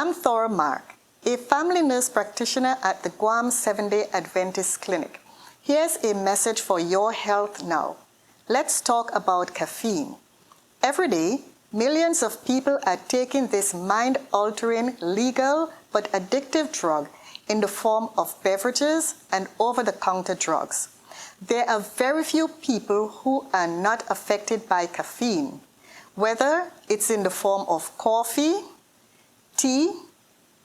I'm Thora Mark, a family nurse practitioner at the Guam Seventh-day Adventist Clinic. Here's a message for your health now. Let's talk about caffeine. Every day, millions of people are taking this mind-altering, legal, but addictive drug in the form of beverages and over-the-counter drugs. There are very few people who are not affected by caffeine, whether it's in the form of coffee, tea,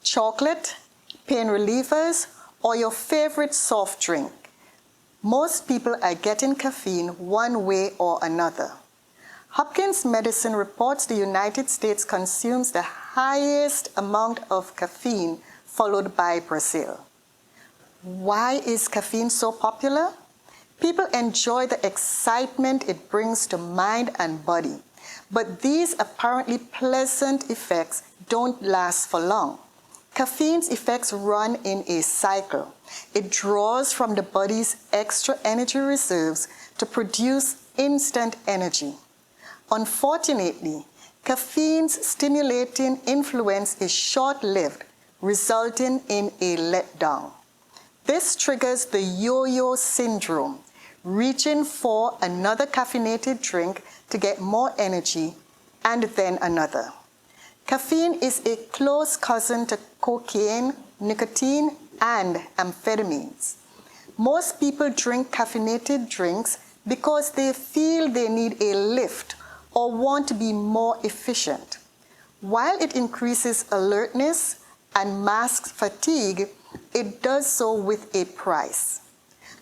chocolate, pain relievers, or your favorite soft drink. Most people are getting caffeine one way or another. Hopkins Medicine reports the United States consumes the highest amount of caffeine, followed by Brazil. Why is caffeine so popular? People enjoy the excitement it brings to mind and body, but these apparently pleasant effects don't last for long. Caffeine's effects run in a cycle. It draws from the body's extra energy reserves to produce instant energy. Unfortunately, caffeine's stimulating influence is short-lived, resulting in a letdown. This triggers the yo-yo syndrome, reaching for another caffeinated drink to get more energy, and then another. Caffeine is a close cousin to cocaine, nicotine, and amphetamines. Most people drink caffeinated drinks because they feel they need a lift or want to be more efficient. While it increases alertness and masks fatigue, it does so with a price.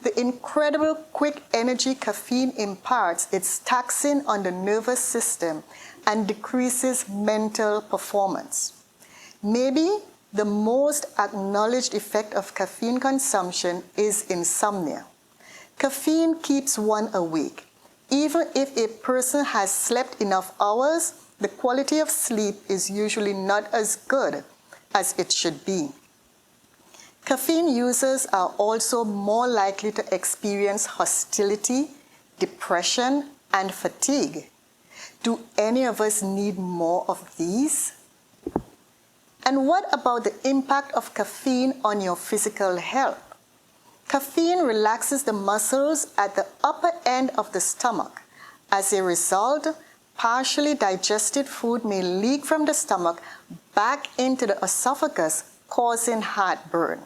The incredible quick energy caffeine imparts is taxing on the nervous system and decreases mental performance. Maybe the most acknowledged effect of caffeine consumption is insomnia. Caffeine keeps one awake. Even if a person has slept enough hours, the quality of sleep is usually not as good as it should be. Caffeine users are also more likely to experience hostility, depression, and fatigue. Do any of us need more of these? And what about the impact of caffeine on your physical health? Caffeine relaxes the muscles at the upper end of the stomach. As a result, partially digested food may leak from the stomach back into the esophagus, causing heartburn.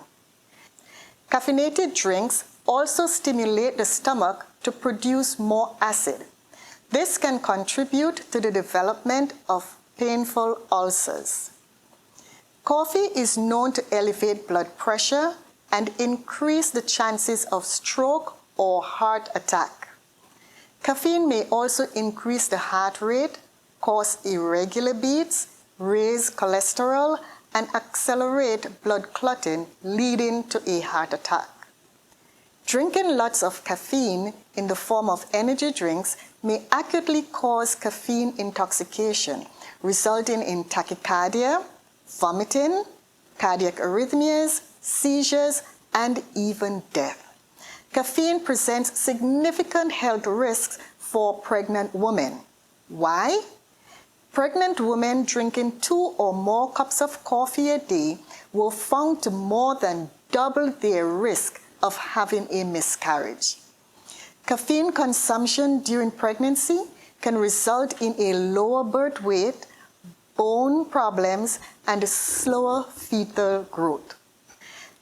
Caffeinated drinks also stimulate the stomach to produce more acid. This can contribute to the development of painful ulcers. Coffee is known to elevate blood pressure and increase the chances of stroke or heart attack. Caffeine may also increase the heart rate, cause irregular beats, raise cholesterol, and accelerate blood clotting, leading to a heart attack. Drinking lots of caffeine in the form of energy drinks may acutely cause caffeine intoxication, resulting in tachycardia, vomiting, cardiac arrhythmias, seizures, and even death. Caffeine presents significant health risks for pregnant women. Why? Pregnant women drinking 2 or more cups of coffee a day were found to more than double their risk of having a miscarriage. Caffeine consumption during pregnancy can result in a lower birth weight, bone problems, and slower fetal growth.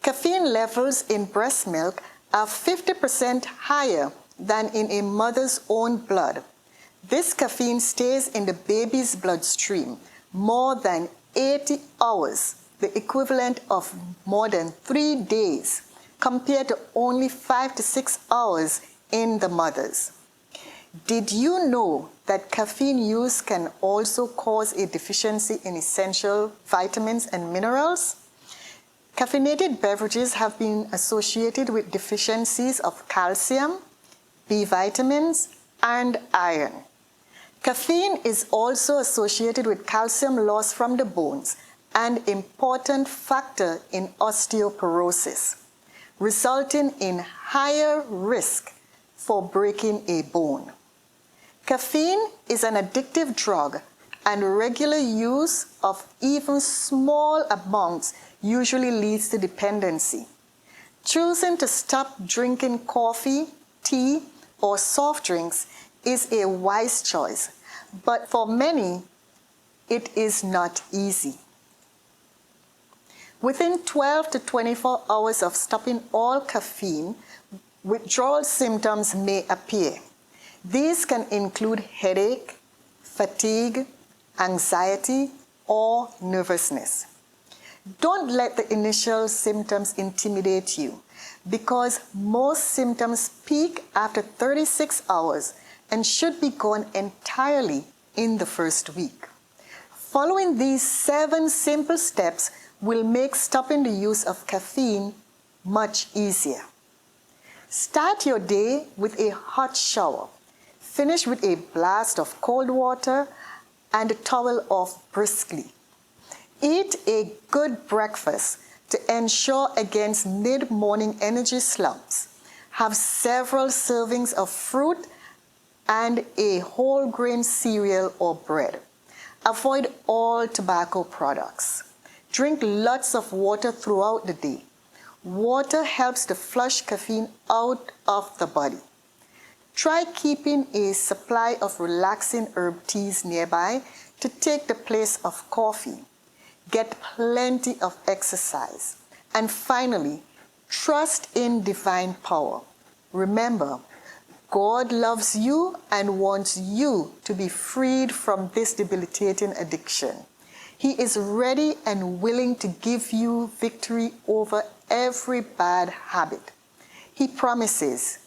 Caffeine levels in breast milk are 50% higher than in a mother's own blood. This caffeine stays in the baby's bloodstream more than 80 hours, the equivalent of more than 3 days, compared to only 5 to 6 hours in the mother's. Did you know that caffeine use can also cause a deficiency in essential vitamins and minerals? Caffeinated beverages have been associated with deficiencies of calcium, B vitamins, and iron. Caffeine is also associated with calcium loss from the bones, an important factor in osteoporosis, resulting in higher risk for breaking a bone. Caffeine is an addictive drug and regular use of even small amounts usually leads to dependency. Choosing to stop drinking coffee, tea, or soft drinks is a wise choice, but for many, it is not easy. Within 12 to 24 hours of stopping all caffeine, withdrawal symptoms may appear. These can include headache, fatigue, anxiety, or nervousness. Don't let the initial symptoms intimidate you, because most symptoms peak after 36 hours and should be gone entirely in the first week. Following these 7 simple steps will make stopping the use of caffeine much easier. Start your day with a hot shower. Finish with a blast of cold water and towel off briskly. Eat a good breakfast to ensure against mid-morning energy slumps. Have several servings of fruit and a whole grain cereal or bread. Avoid all tobacco products. Drink lots of water throughout the day. Water helps to flush caffeine out of the body. Try keeping a supply of relaxing herb teas nearby to take the place of coffee. Get plenty of exercise. And finally, trust in divine power. Remember, God loves you and wants you to be freed from this debilitating addiction. He is ready and willing to give you victory over every bad habit. He promises,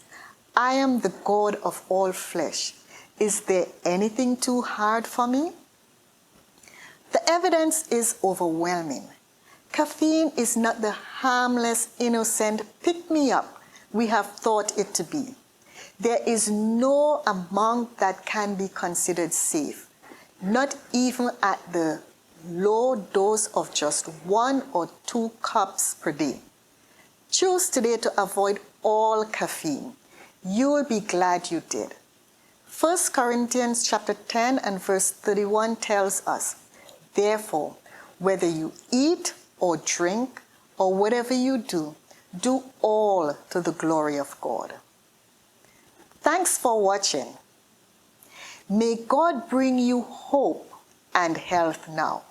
I am the God of all flesh. Is there anything too hard for me? The evidence is overwhelming. Caffeine is not the harmless, innocent pick-me-up we have thought it to be. There is no amount that can be considered safe, not even at the low dose of just 1 or 2 cups per day. Choose today to avoid all caffeine. You will be glad you did. 1 Corinthians chapter 10 and verse 31 tells us, therefore, whether you eat or drink or whatever you do all to the glory of God. Thanks for watching. May God bring you hope and health now.